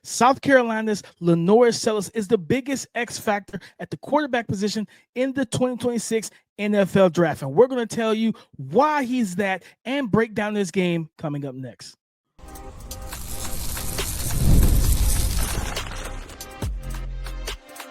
South Carolina's LaNorris Sellars is the biggest X factor at the quarterback position in the 2026 NFL draft. And we're going to tell you why he's that and break down this game coming up next.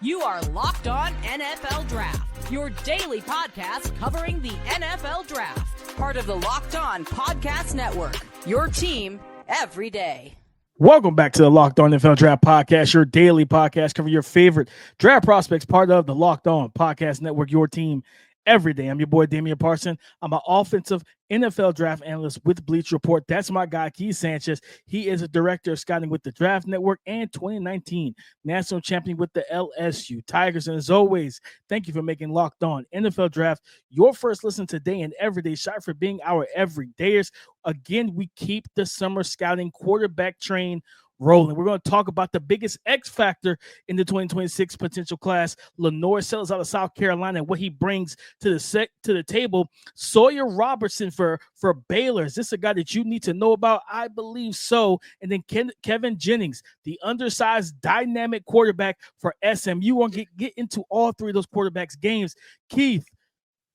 You are Locked On NFL Draft, your daily podcast covering the NFL Draft. Part of the Locked On Podcast Network, your team every day. Welcome back to the Locked On NFL Draft Podcast, your daily podcast covering your favorite draft prospects, part of the Locked On Podcast Network, your team every day. I'm your boy, Damian Parson. I'm an offensive NFL draft analyst with Bleach Report. That's my guy, Keith Sanchez. He is a director of scouting with the Draft Network and 2019 national champion with the LSU Tigers. And as always, thank you for making Locked On NFL Draft your first listen today and every day. Shot for being our everydayers. Again, we keep the summer scouting quarterback train rolling. We're going to talk about the biggest X factor in the 2026 potential class, LaNorris Sellars out of South Carolina, and what he brings to the table. Sawyer Robertson for Baylor. Is this a guy that you need to know about? I believe so. And then Kevin Jennings, the undersized dynamic quarterback for SMU. We're going to get into all three of those quarterbacks' games. Keith,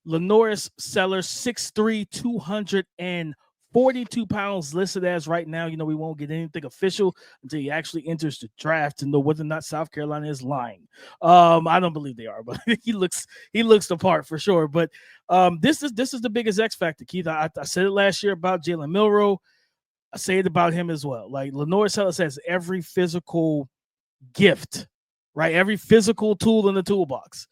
LaNorris Sellars, 6'3", 242 pounds listed as right now. You know, we won't get anything official until he actually enters the draft to know whether or not South Carolina is lying. I don't believe they are, but he looks the part for sure. But this is the biggest X factor, Keith. I said it last year about Jalen Milroe. I say it about him as well. Like LaNorris Sellars has every physical gift, right? Every physical tool in the toolbox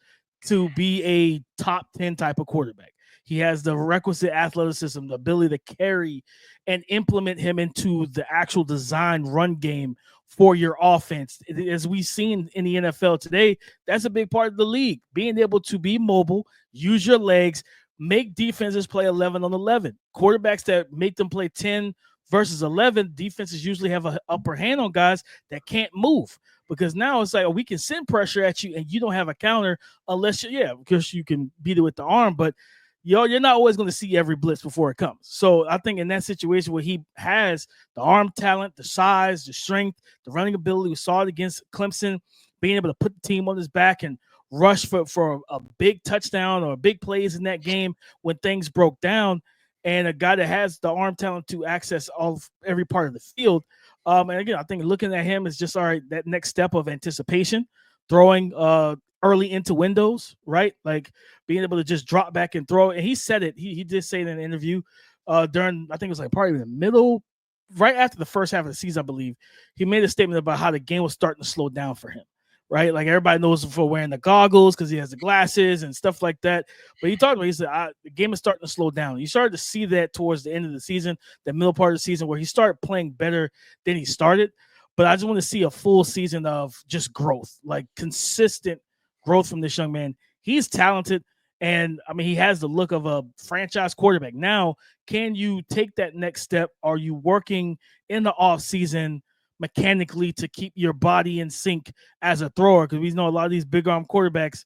to be a top 10 type of quarterback. He has the requisite athleticism, the ability to carry and implement him into the actual design run game for your offense. As we've seen in the NFL today, that's a big part of the league. Being able to be mobile, use your legs, make defenses play 11 on 11. Quarterbacks that make them play 10 versus 11, defenses usually have an upper hand on guys that can't move. Because now it's like, we can send pressure at you and you don't have a counter unless because you can beat it with the arm. But you're not always going to see every blitz before it comes. So I think in that situation where he has the arm talent, the size, the strength, the running ability, we saw it against Clemson, being able to put the team on his back and rush for a big touchdown or big plays in that game when things broke down, and a guy that has the arm talent to access every part of the field. And again, I think looking at him is just, all right, that next step of anticipation, throwing early into windows, right? Like being able to just drop back and throw. And he said it. He did say it in an interview during, I think it was like probably in the middle, right after the first half of the season, I believe. He made a statement about how the game was starting to slow down for him, right? Like everybody knows him for wearing the goggles because he has the glasses and stuff like that. But he talked about, he said, the game is starting to slow down. You started to see that towards the end of the season, the middle part of the season, where he started playing better than he started. But I just want to see a full season of just growth, like consistent growth from this young man. He's talented, and I mean, he has the look of a franchise quarterback. Now, can you take that next step? Are you working in the offseason mechanically to keep your body in sync as a thrower? Because we know a lot of these big arm quarterbacks,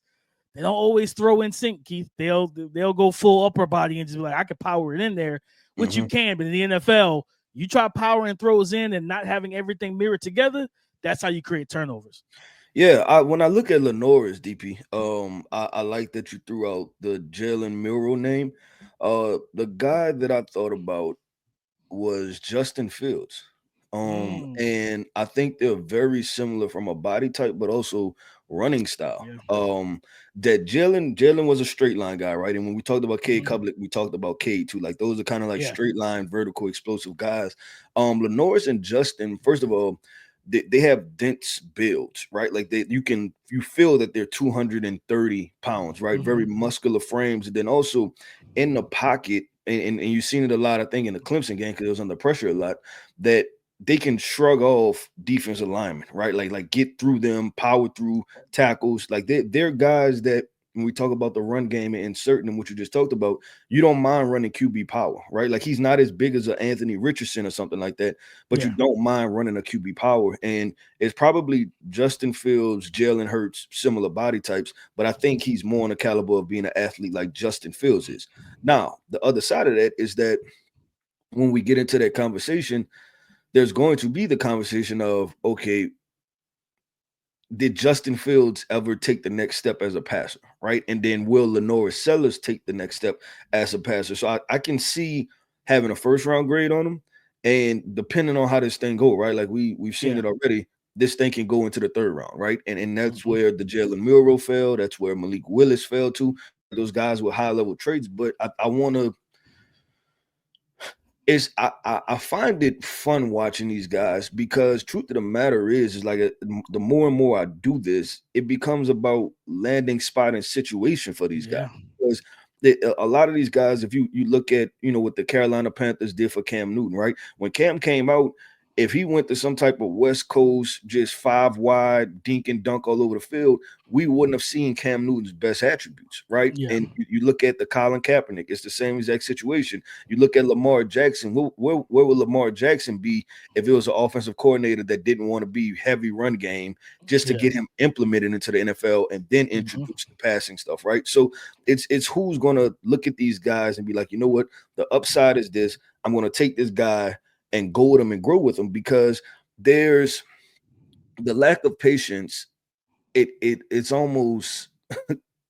they don't always throw in sync, Keith. They'll go full upper body and just be like, I could power it in there, which you can, but in the NFL, you try powering throws in and not having everything mirrored together, that's how you create turnovers. Yeah, when I look at LaNorris, DP, I like that you threw out the Jalen Milroe name. The guy that I thought about was Justin Fields. And I think they're very similar from a body type, but also running style. Yeah. That Jalen was a straight line guy, right? And when we talked about Cade Kublik, we talked about Cade too. Like those are kind of like straight line, vertical, explosive guys. LaNorris and Justin, first of all, they have dense builds, right? Like you feel that they're 230 pounds, right? Very muscular frames. And then also in the pocket, and you've seen it a lot, I think, in the Clemson game, because it was under pressure a lot, that they can shrug off defensive linemen, right? Like get through them, power through tackles. Like they're guys that, when we talk about the run game and inserting them, what you just talked about, you don't mind running QB power, right? Like he's not as big as an Anthony Richardson or something like that, but you don't mind running a QB power. And it's probably Justin Fields, Jalen Hurts, similar body types, but I think he's more on the caliber of being an athlete like Justin Fields is. Now, the other side of that is that when we get into that conversation, there's going to be the conversation of, okay, did Justin Fields ever take the next step as a passer, right? And then will LaNorris Sellars take the next step as a passer? So I can see having a first round grade on him, and depending on how this thing go, right? Like we've seen it already. This thing can go into the third round, right? And that's where the Jalen Milroe fell. That's where Malik Willis fell to. Those guys with high level traits, but I want to. I find it fun watching these guys because truth of the matter is like the more and more I do this, it becomes about landing spot and situation for these guys. Because a lot of these guys, if you look at what the Carolina Panthers did for Cam Newton, right? When Cam came out, if he went to some type of West Coast, just 5 wide, dink and dunk all over the field, we wouldn't have seen Cam Newton's best attributes, right? Yeah. And you look at the Colin Kaepernick, it's the same exact situation. You look at Lamar Jackson, where would Lamar Jackson be if it was an offensive coordinator that didn't want to be heavy run game just to get him implemented into the NFL and then introduce the passing stuff, right? So it's who's going to look at these guys and be like, you know what, the upside is this. I'm going to take this guy and go with them and grow with them, because there's the lack of patience. It's almost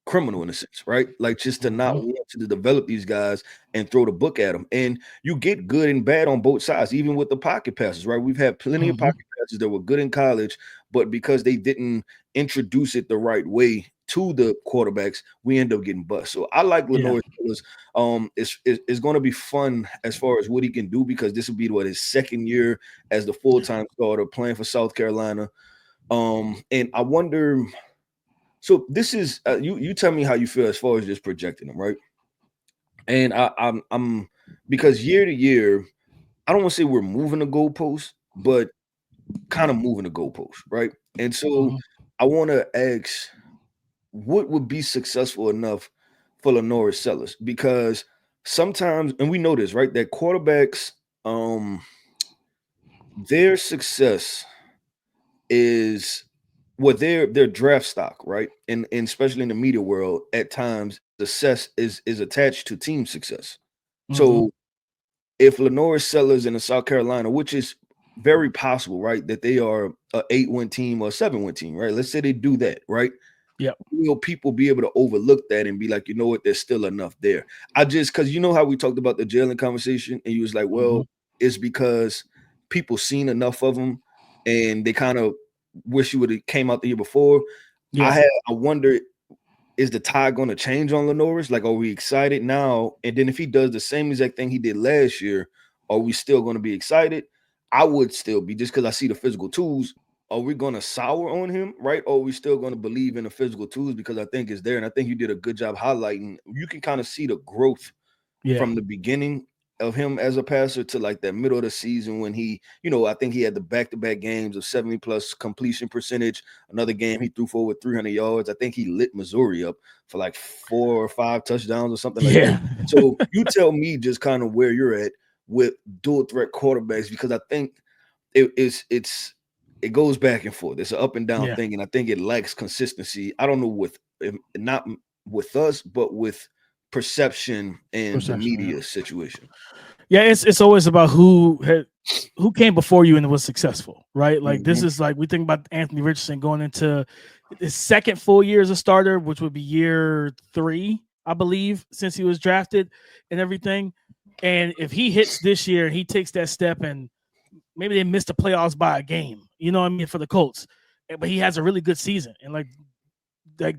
criminal in a sense, right? Like just to not want to develop these guys and throw the book at them. And you get good and bad on both sides, even with the pocket passes, right? We've had plenty of pocket passes that were good in college, but because they didn't introduce it the right way to the quarterbacks, we end up getting bust. So I like Lenore. It's going to be fun as far as what he can do, because this will be his second year as the full-time starter playing for South Carolina. And I wonder, so this is you tell me how you feel as far as just projecting him, right? And I'm because year to year, I don't want to say we're moving the goalpost, but kind of moving the goalpost, right? And so I want to ask, what would be successful enough for LaNorris Sellars? Because sometimes, and we know this, right, that quarterbacks, their success is their draft stock, right? And especially in the media world, at times success is attached to team success. So if LaNorris Sellars in the South Carolina, which is very possible, right, that they are a 8-win team or a 7-win team, right? Let's say they do that, right? Yeah. Will people be able to overlook that and be like, you know what, there's still enough there? Because you know how we talked about the Jalen conversation, and you was like, well, it's because people seen enough of them and they kind of wish you would have came out the year before. I wonder, is the tide going to change on LaNorris? Like, are we excited now? And then if he does the same exact thing he did last year, are we still going to be excited? I would still be, just because I see the physical tools. Are we going to sour on him, right? Or are we still going to believe in the physical tools, because I think it's there? And I think you did a good job highlighting. You can kind of see the growth from the beginning of him as a passer to like that middle of the season when he, I think he had the back-to-back games of 70+ completion percentage. Another game he threw for over 300 yards. I think he lit Missouri up for like 4 or 5 touchdowns or something like that. So you tell me just kind of where you're at with dual threat quarterbacks, because I think it goes back and forth. It's an up and down thing, and I think it lacks consistency. I don't know not with us, but with perception and the media situation. Yeah, it's always about who came before you and was successful, right? Like this is like, we think about Anthony Richardson going into his second full year as a starter, which would be year 3, I believe, since he was drafted and everything. And if he hits this year and he takes that step, and maybe they missed the playoffs by a game, you know what I mean, for the Colts, but he has a really good season, and like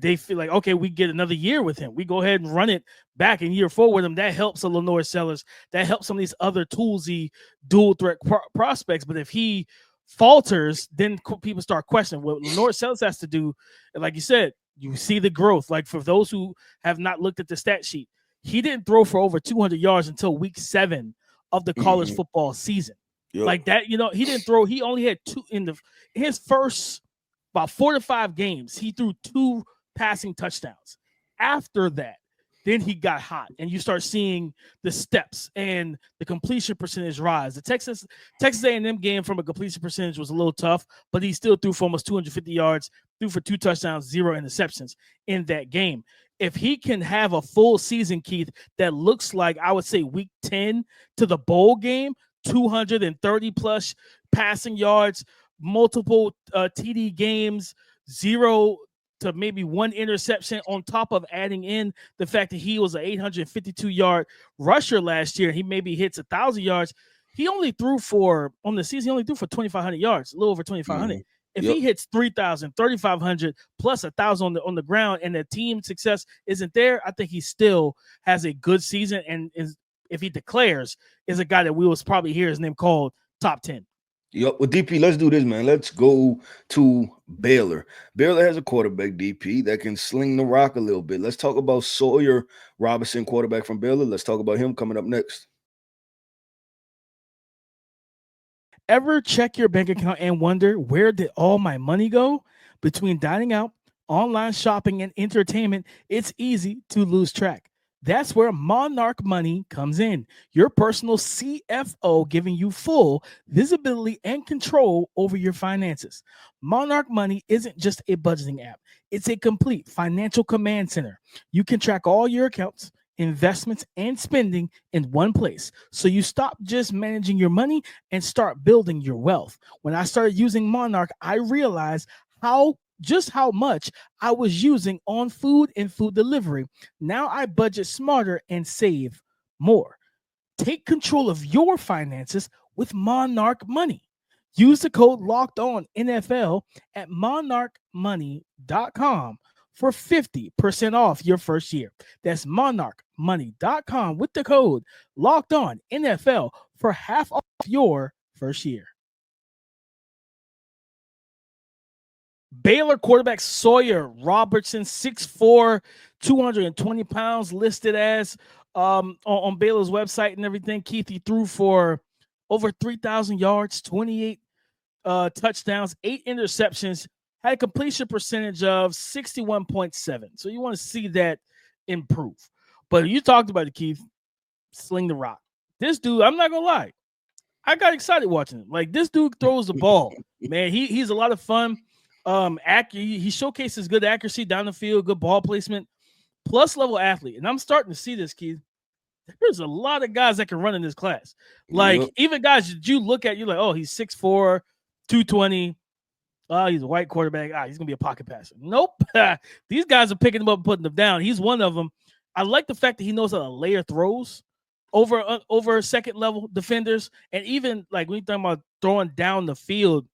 they feel like, okay, we get another year with him, we go ahead and run it back in year 4 with him. That helps a LaNorris Sellars, that helps some of these other toolsy dual threat prospects. But if he falters, then people start questioning what LaNorris Sellars has to do. And like you said, you see the growth. Like for those who have not looked at the stat sheet, he didn't throw for over 200 yards until week 7 of the college football season. Like that, he didn't throw. He only had 2 in his first about 4 to 5 games. He threw 2 passing touchdowns. After that, then he got hot, and you start seeing the steps and the completion percentage rise. The Texas A&M game from a completion percentage was a little tough, but he still threw for almost 250 yards, threw for 2 touchdowns, 0 interceptions in that game. If he can have a full season, Keith, that looks like, I would say, week 10 to the bowl game, 230+ passing yards, multiple TD games, 0 to maybe 1 interception on top of adding in the fact that he was an 852-yard rusher last year. He maybe hits 1,000 yards. He only threw for, on the season, he only threw for 2,500 yards, a little over 2,500. If he hits 3,000, 3,500 plus 1,000 on the ground, and the team success isn't there, I think he still has a good season. And if he declares, is a guy that we will probably hear his name called top 10. Yep. Well, DP, let's do this, man. Let's go to Baylor. Baylor has a quarterback, DP, that can sling the rock a little bit. Let's talk about Sawyer Robertson, quarterback from Baylor. Let's talk about him coming up next. Ever check your bank account and wonder, where did all my money go? Between dining out, online shopping, and entertainment, it's easy to lose track. That's where Monarch Money comes in, your personal CFO, giving you full visibility and control over your finances. Monarch Money isn't just a budgeting app. It's a complete financial command center. You can track all your accounts, investments, and spending in one place. So you stop just managing your money and start building your wealth. When I started using Monarch, I realized how much I was using on food and food delivery. Now I budget smarter and save more. Take control of your finances with Monarch Money. Use the code LOCKEDON NFL at monarchmoney.com for 50% off your first year. That's monarchmoney.com with the code LOCKEDON NFL for half off your first year. Baylor quarterback Sawyer Robertson, 6'4", 220 pounds, listed as on Baylor's website and everything. Keith, he threw for over 3,000 yards, 28 touchdowns, 8 interceptions, had a completion percentage of 61.7. So you want to see that improve. But you talked about it, Keith, sling the rock. This dude, I'm not going to lie, I got excited watching him. Like, this dude throws the ball. Man, he's a lot of fun. He showcases good accuracy down the field, good ball placement, plus level athlete. And I'm starting to see this, Keith. There's a lot of guys that can run in this class. Like, even guys that you look at, you're like, oh, he's 6'4", 220. Oh, he's a white quarterback. He's going to be a pocket passer. Nope. These guys are picking him up and putting them down. He's one of them. I like the fact that he knows how to layer throws over second-level defenders. And even, like, when you're talking about throwing down the field,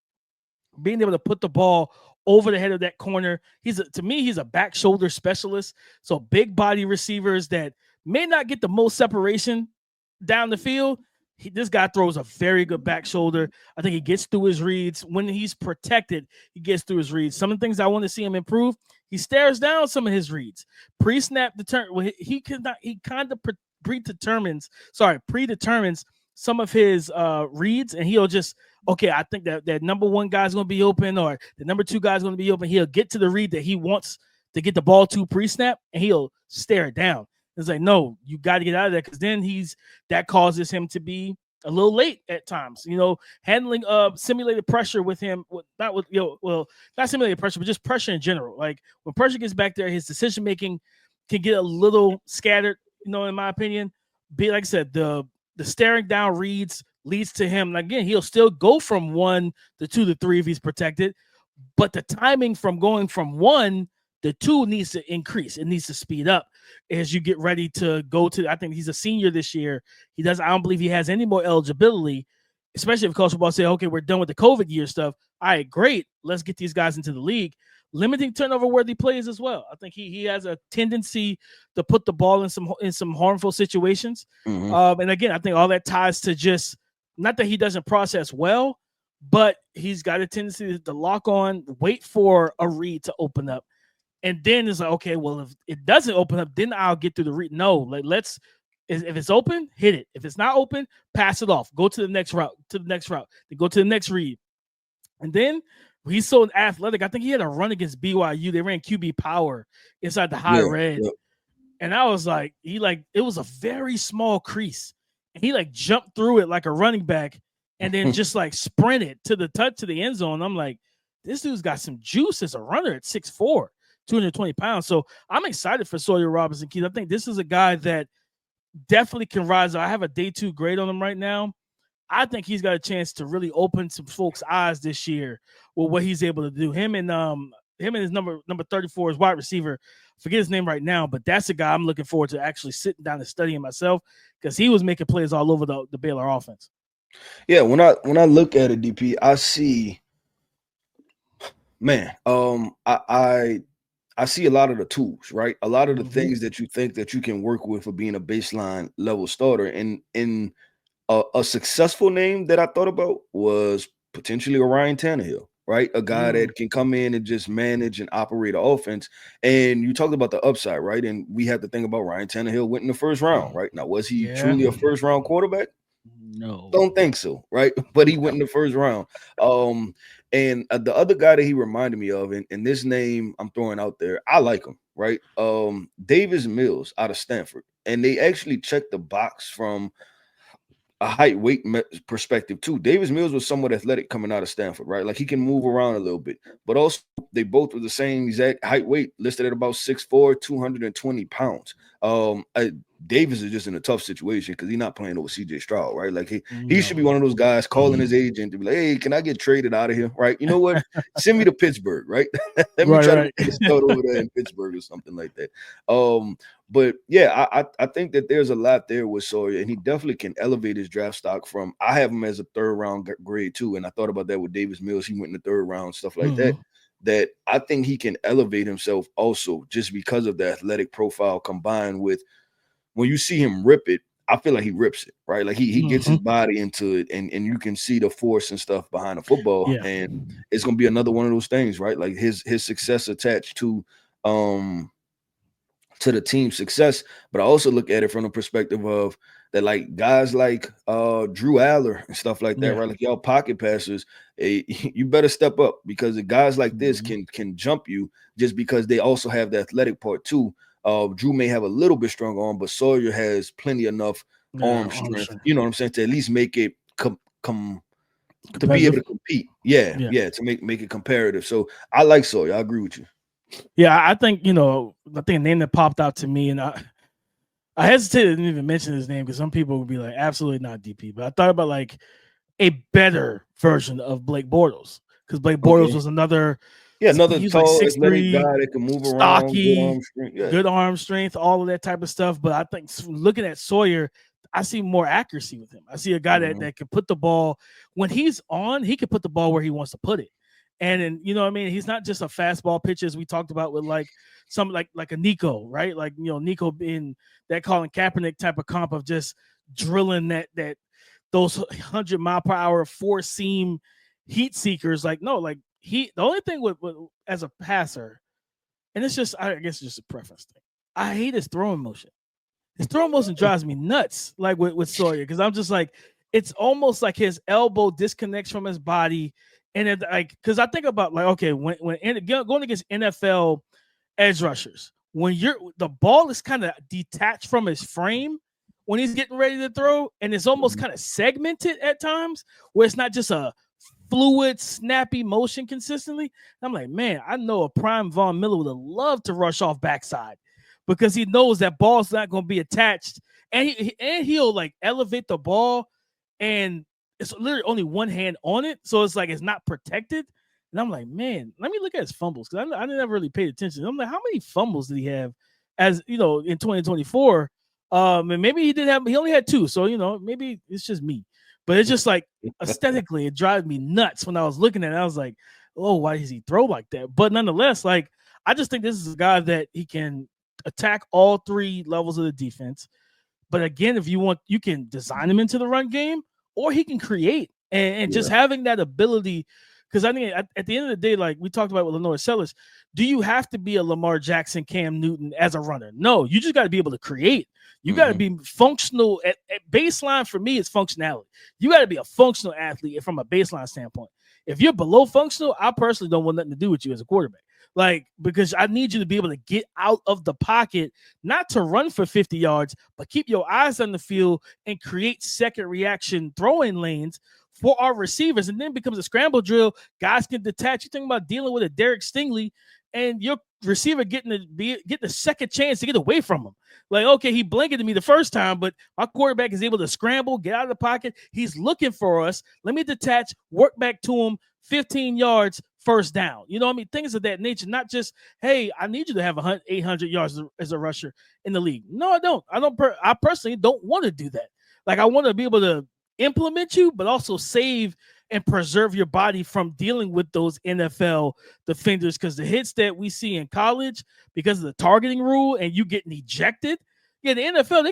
being able to put the ball over the head of that corner. To me, he's a back shoulder specialist. So big body receivers that may not get the most separation down the field. This guy throws a very good back shoulder. I think he gets through his reads. When he's protected, he gets through his reads. Some of the things I want to see him improve, he stares down some of his reads. Pre-snap he kind of predetermines some of his reads, and he'll just, okay, I think that number one guy's going to be open, or the number two guy's going to be open. He'll get to the read that he wants to get the ball to pre-snap, and he'll stare it down. It's like, no, you got to get out of there, because then that causes him to be a little late at times. Handling simulated pressure with him, not simulated pressure, but just pressure in general. Like, when pressure gets back there, his decision making can get a little scattered. In my opinion, like I said, the staring down reads leads to him. Again, he'll still go from 1 to 2 to 3 if he's protected, but the timing from going from 1 to 2 needs to increase. It needs to speed up as you get ready to go to. I think he's a senior this year. I don't believe he has any more eligibility, especially if Coach Ball say, okay, we're done with the COVID year stuff. All right, great. Let's get these guys into the league. Limiting turnover-worthy plays as well. I think he has a tendency to put the ball in some harmful situations. Mm-hmm. And again, I think all that ties to just not that he doesn't process well, but he's got a tendency to lock on, wait for a read to open up, and then it's like, okay, well, if it doesn't open up, then I'll get through the read. No, if it's open, hit it. If it's not open, pass it off. Go to the next route. Then go to the next read, and then. He's so athletic. I think he had a run against BYU. They ran QB power inside the high red. Yeah. And I was like, it was a very small crease. And he jumped through it like a running back and then just sprinted to the end zone. I'm like, this dude's got some juice as a runner at 6'4", 220 pounds. So I'm excited for Sawyer Robertson, Keith. I think this is a guy that definitely can rise. I have a day 2 grade on him right now. I think he's got a chance to really open some folks' eyes this year with what he's able to do. Him and him and his number 34 is wide receiver. Forget his name right now, but that's a guy I'm looking forward to actually sitting down and studying myself because he was making plays all over the Baylor offense. Yeah, when I look at it, DP, I see, man, I see a lot of the tools, right? A lot of the things that you think that you can work with for being a baseline level starter. And in a successful name that I thought about was potentially a Ryan Tannehill, right? A guy that can come in and just manage and operate an offense. And you talked about the upside, right? And we have to think about Ryan Tannehill went in the first round, right? Now, was he truly a first round quarterback? No, don't think so, right? But he went in the first round. And the other guy that he reminded me of, and this name I'm throwing out there, I like him, right? Davis Mills out of Stanford, and they actually checked the box from a height weight perspective too. Davis Mills was somewhat athletic coming out of Stanford, right? Like he can move around a little bit, but also they both were the same exact height weight, listed at about 6'4", 220 pounds. Davis is just in a tough situation because he's not playing over CJ Stroud, right? Like he should be one of those guys calling his agent to be like, hey, can I get traded out of here? Right? You know what? Send me to Pittsburgh, right? Let me try to get a start over there in Pittsburgh or something like that. But yeah, I think that there's a lot there with Sawyer, and he definitely can elevate his draft stock from, I have him as a third round grade too. And I thought about that with Davis Mills. He went in the third round, stuff like that I think he can elevate himself also just because of the athletic profile combined with when you see him rip it, I feel like he rips it, right? Like he gets his body into it, and you can see the force and stuff behind the football. Yeah. And it's gonna be another one of those things, right? Like his success attached to the team's success. But I also look at it from the perspective of that, like guys like Drew Aller and stuff like that, right? Like y'all pocket passers, you better step up because the guys like this can jump you just because they also have the athletic part too. Drew may have a little bit strong arm, but Sawyer has plenty enough arm strength, you know what I'm saying, to at least make it to be able to compete. Yeah, to make it comparative. So I like Sawyer. I agree with you. Yeah, I think, a name that popped out to me, and I hesitated to even mention his name because some people would be like, absolutely not DP. But I thought about like a better version of Blake Bortles because Blake Bortles was another tall, like athletic guy that can move stocky, around, good arm strength, all of that type of stuff. But I think looking at Sawyer, I see more accuracy with him. I see a guy that can put the ball when he's on, he can put the ball where he wants to put it. And then, you know what I mean? He's not just a fastball pitcher as we talked about with like some like a Nico, right? Like, Nico being that Colin Kaepernick type of comp of just drilling those 100-mile-per-hour four-seam heat seekers. Like, no, like the only thing with as a passer, and it's just, I guess it's just a preference thing. I hate his throwing motion. His throwing motion drives me nuts, like with Sawyer, because I'm just like, it's almost like his elbow disconnects from his body. And it, like, because I think about like, okay, when going against NFL edge rushers, when the ball is kind of detached from his frame when he's getting ready to throw, and it's almost kind of segmented at times, where it's not just a fluid, snappy motion consistently. And I'm like, man, I know a prime Von Miller would have loved to rush off backside because he knows that ball's not going to be attached, and he'll like elevate the ball, and it's literally only one hand on it, so it's like it's not protected. And I'm like, man, let me look at his fumbles because I never really paid attention. I'm like, how many fumbles did he have, as in 2024? And maybe he only had 2, so maybe it's just me. But it's just like aesthetically, it drives me nuts when I was looking at it. I was like, oh, why does he throw like that? But nonetheless, like I just think this is a guy that he can attack all 3 levels of the defense. But again, if you want, you can design him into the run game, or he can create and just having that ability. Because I think at the end of the day, like we talked about with LaNorris Sellars, do you have to be a Lamar Jackson, Cam Newton as a runner? No, you just got to be able to create. You got to be functional. At baseline for me, it's functionality. You got to be a functional athlete from a baseline standpoint. If you're below functional, I personally don't want nothing to do with you as a quarterback. Like, because I need you to be able to get out of the pocket, not to run for 50 yards, but keep your eyes on the field and create second reaction throwing lanes for our receivers. And then it becomes a scramble drill. Guys can detach. You're thinking about dealing with a Derek Stingley and your receiver getting the second chance to get away from him. Like, okay, he blanketed me the first time, but my quarterback is able to scramble, get out of the pocket. He's looking for us. Let me detach, work back to him, 15 yards, first down. You know what I mean? Things of that nature, not just, hey, I need you to have 800 yards as a rusher in the league. No, I don't. I personally don't want to do that. Like, I want to be able to implement you, but also save and preserve your body from dealing with those NFL defenders, because the hits that we see in college because of the targeting rule and you getting ejected, the NFL,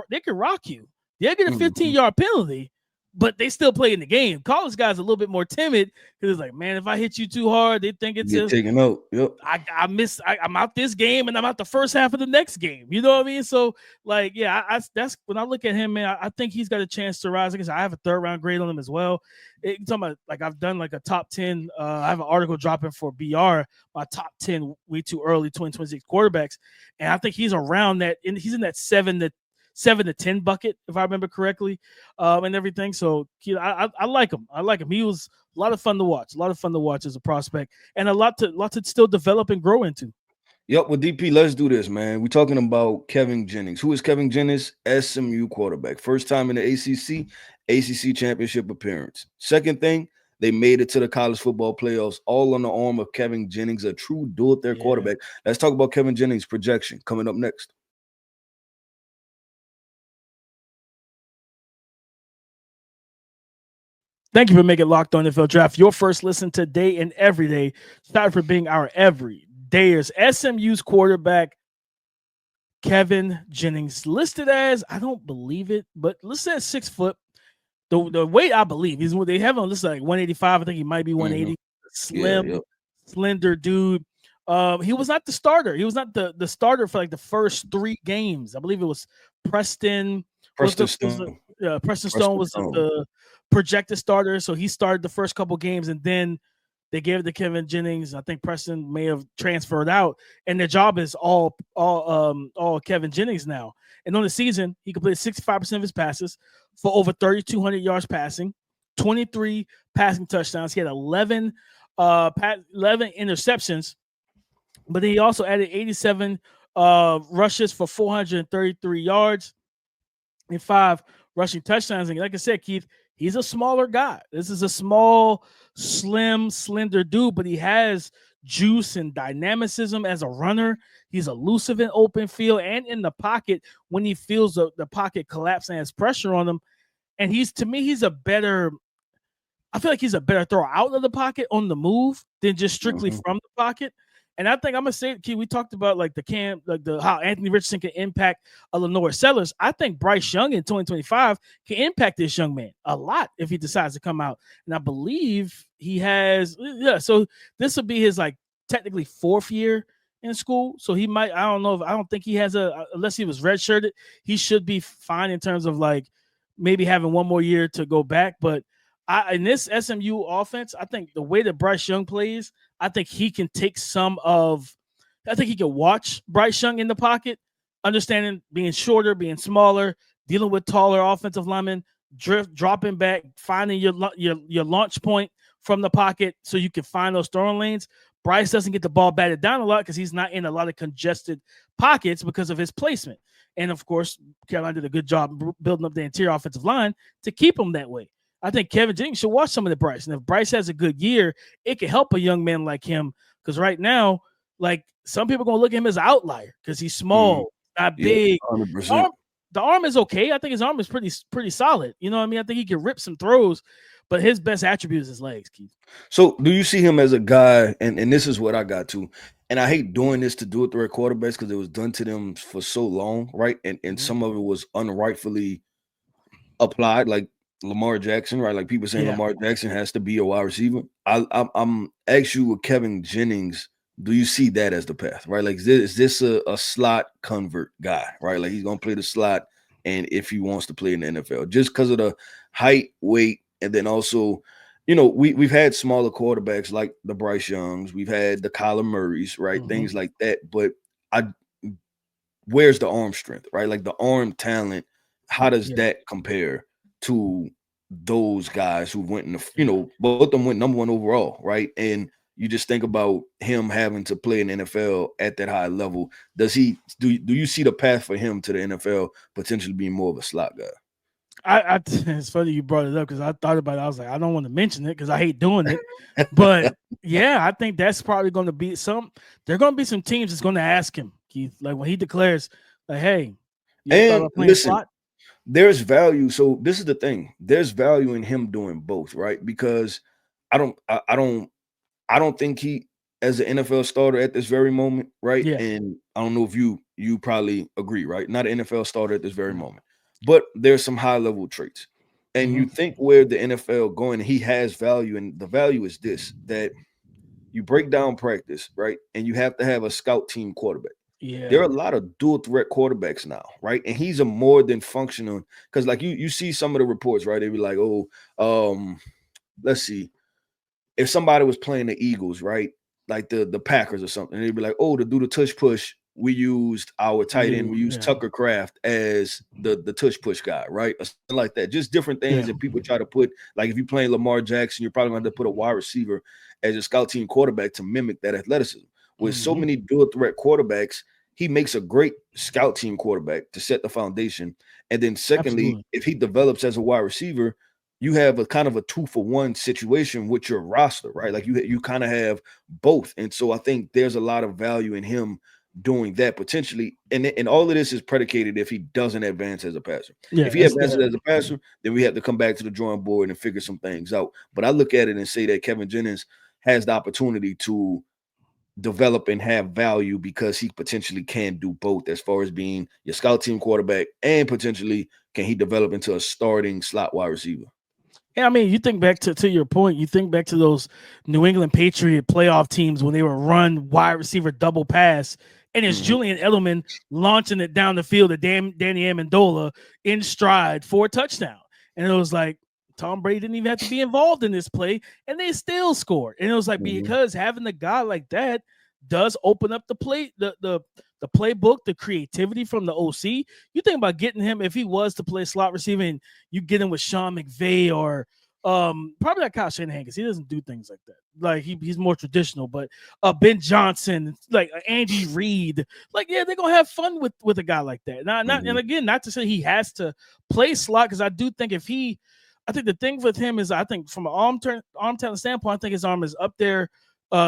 they can rock you. They'll get a 15-yard penalty, but they still play in the game. College guys are a little bit more timid because it's like, man, if I hit you too hard, they think it's taken out. Yep. I'm out this game and I'm out the first half of the next game. You know what I mean? So, like, yeah, that's when I look at him, man, I think he's got a chance to rise. Like I said, I have a 3rd round grade on him as well. You're talking about, like, I've done like a top 10. I have an article dropping for BR, my top 10 way too early 2026 quarterbacks, and I think he's around that. And he's in that 7 to 10 bucket, if I remember correctly, and everything. So, I like him. I like him. He was a lot of fun to watch. A lot of fun to watch as a prospect, and a lot to still develop and grow into. Yep. Well, DP, let's do this, man. We're talking about Kevin Jennings. Who is Kevin Jennings? SMU quarterback. First time in the ACC championship appearance. Second thing, they made it to the college football playoffs, all on the arm of Kevin Jennings, a true do-it-there quarterback. Let's talk about Kevin Jennings' projection coming up next. Thank you for making Locked On NFL Draft your first listen today and every day. Sorry for being our everydayers. SMU's quarterback, Kevin Jennings, listed as, I don't believe it, but listed as 6 foot. The weight, I believe, they have him listed like 185. I think he might be 180. Slim, slender dude. He was not the starter. He was not the starter for like the first 3 games. I believe it was Preston Stone was the projected starter, so he started the first couple games, and then they gave it to Kevin Jennings. I think Preston may have transferred out, and their job is all Kevin Jennings now. And on the season, he completed 65% of his passes for over 3,200 yards passing, 23 passing touchdowns. He had 11 interceptions, but he also added 87 rushes for 433 yards and 5 rushing touchdowns. And like I said, Keith, he's a smaller guy. This is a small, slim, slender dude, but he has juice and dynamicism as a runner. He's elusive in open field and in the pocket when he feels the pocket collapse and has pressure on him. And I feel like he's a better thrower out of the pocket on the move than just strictly from the pocket. And I think I'm gonna say, Key, we talked about like how Anthony Richardson can impact a Lenore Sellars. I think Bryce Young in 2025 can impact this young man a lot if he decides to come out. And I believe he has, so this will be his like technically 4th year in school. So he might, I don't think he has unless he was redshirted, he should be fine in terms of like maybe having 1 more year to go back. But in this SMU offense, I think the way that Bryce Young plays, I think he can take I think he can watch Bryce Young in the pocket, understanding being shorter, being smaller, dealing with taller offensive linemen, dropping back, finding your launch point from the pocket so you can find those throwing lanes. Bryce doesn't get the ball batted down a lot because he's not in a lot of congested pockets because of his placement. And, of course, Carolina did a good job building up the interior offensive line to keep him that way. I think Kevin Jennings should watch some of the Bryce. And if Bryce has a good year, it can help a young man like him. Because right now, like, some people are going to look at him as an outlier because he's small, not big. 100%. The arm is okay. I think his arm is pretty solid. You know what I mean? I think he can rip some throws, but his best attribute is his legs, Keith. So do you see him as a guy, and this is what I got to, and I hate doing this to do it to their quarterbacks because it was done to them for so long, right? And some of it was unrightfully applied, like Lamar Jackson, right? Like people saying Lamar Jackson has to be a wide receiver. I'm asking you with Kevin Jennings, do you see that as the path, right? Like, is this a slot convert guy, right? Like he's gonna play the slot, and if he wants to play in the NFL, just because of the height, weight, and then also, you know, we've had smaller quarterbacks like the Bryce Youngs, we've had the Kyler Murrays, right? Things like that. But where's the arm strength, right? Like the arm talent, how does that compare to those guys who went in the, you know, both of them went number 1 overall, right? And you just think about him having to play in the NFL at that high level. Do you see the path for him to the NFL potentially being more of a slot guy? It's funny you brought it up because I thought about it. I was like, I don't want to mention it because I hate doing it. But yeah, I think that's probably going to be there are going to be some teams that's going to ask him, Keith, like when he declares, like, hey, you thought And about playing slot? there's value. So this is the thing. There's value in him doing both, right? Because I don't think he as an NFL starter at this very moment, right? Yeah. And I don't know if you probably agree, right? Not an NFL starter at this very moment. But there's some high level traits. And you think where the NFL going, he has value, and the value is this: that you break down practice, right? And you have to have a scout team quarterback. Yeah. There are a lot of dual threat quarterbacks now, right? And he's a more than functional, because like you see some of the reports, right? They be like, let's see. If somebody was playing the Eagles, right? Like the Packers or something, they'd be like, to do the tush push, we used our tight end, we used Tucker Kraft as the tush push guy, right? Or something like that. Just different things that people try to put, like if you're playing Lamar Jackson, you're probably going to have to put a wide receiver as a scout team quarterback to mimic that athleticism. With so many dual threat quarterbacks, he makes a great scout team quarterback to set the foundation. And then secondly, if he develops as a wide receiver, you have a kind of a 2-for-1 situation with your roster, right? Like you kind of have both. And so I think there's a lot of value in him doing that potentially. And all of this is predicated if he doesn't advance as a passer. Yeah, if he advances as a passer, then we have to come back to the drawing board and figure some things out. But I look at it and say that Kevin Jennings has the opportunity to develop and have value because he potentially can do both as far as being your scout team quarterback and potentially can he develop into a starting slot wide receiver. Yeah, I mean, you think back to your point, you think back to those New England Patriot playoff teams when they were run wide receiver double pass, and it's Julian Edelman launching it down the field at Damian Mendoza in stride for a touchdown. And it was like, Tom Brady didn't even have to be involved in this play, and they still scored. And it was like, because having a guy like that does open up the play, the playbook, the creativity from the OC. You think about getting him if he was to play slot receiver, and you get him with Sean McVay or probably not Kyle Shanahan because he doesn't do things like that. Like he's more traditional, but Ben Johnson, like Andy Reid, like they're gonna have fun with a guy like that. And again, not to say he has to play slot, because I do think I think the thing with him is, I think from an arm talent standpoint, I think his arm is up there,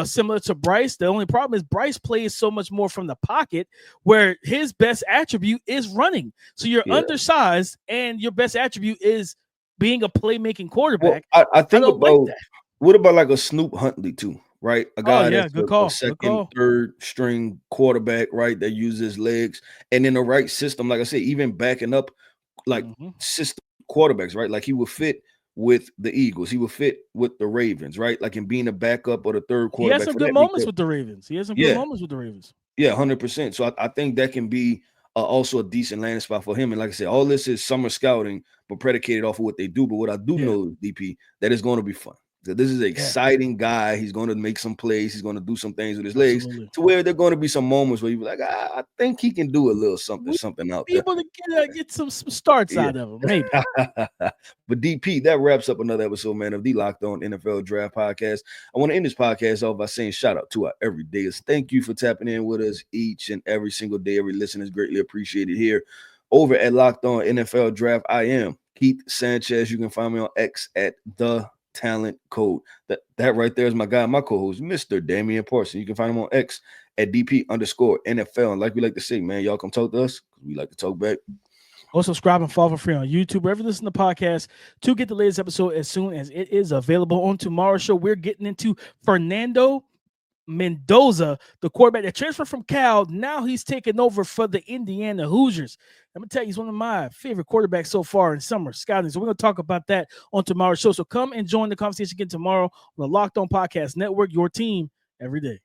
similar to Bryce. The only problem is Bryce plays so much more from the pocket, where his best attribute is running. So you're undersized, and your best attribute is being a playmaking quarterback. Well, I think about that. What about like a Snoop Huntley too, right? A guy that's a second, third string quarterback, right? That uses legs, and in the right system, like I said, even backing up like system quarterbacks, right? Like he would fit with the Eagles, he would fit with the Ravens, right? Like in being a backup or the third quarterback. He has some good moments with the Ravens. Yeah, 100%. So I think that can be also a decent landing spot for him. And like I said, all this is summer scouting, but predicated off of what they do. But what I do know, DP, that is going to be fun. That this is an exciting guy. He's going to make some plays. He's going to do some things with his legs to where there are going to be some moments where you're like, I think he can do a little something out there. Able to get some starts out of him, maybe. But DP, that wraps up another episode, man, of the Locked On NFL Draft Podcast. I want to end this podcast off by saying shout out to our everydayers. Thank you for tapping in with us each and every single day. Every listener is greatly appreciated here over at Locked On NFL Draft. I am Keith Sanchez. You can find me on X at The Talent Code. That right there is my guy, my co-host, Mr. Damian Parson. You can find him on X at DP_NFL. And like we like to say, man, y'all come talk to us. We like to talk back. Go subscribe and follow for free on YouTube, wherever you listen to the podcast, to get the latest episode as soon as it is available. On tomorrow's show, we're getting into Fernando Mendoza, the quarterback that transferred from Cal. Now he's taking over for the Indiana Hoosiers. I'm going to tell you, he's one of my favorite quarterbacks so far in summer scouting. So we're going to talk about that on tomorrow's show. So come and join the conversation again tomorrow on the Locked On Podcast Network, your team every day.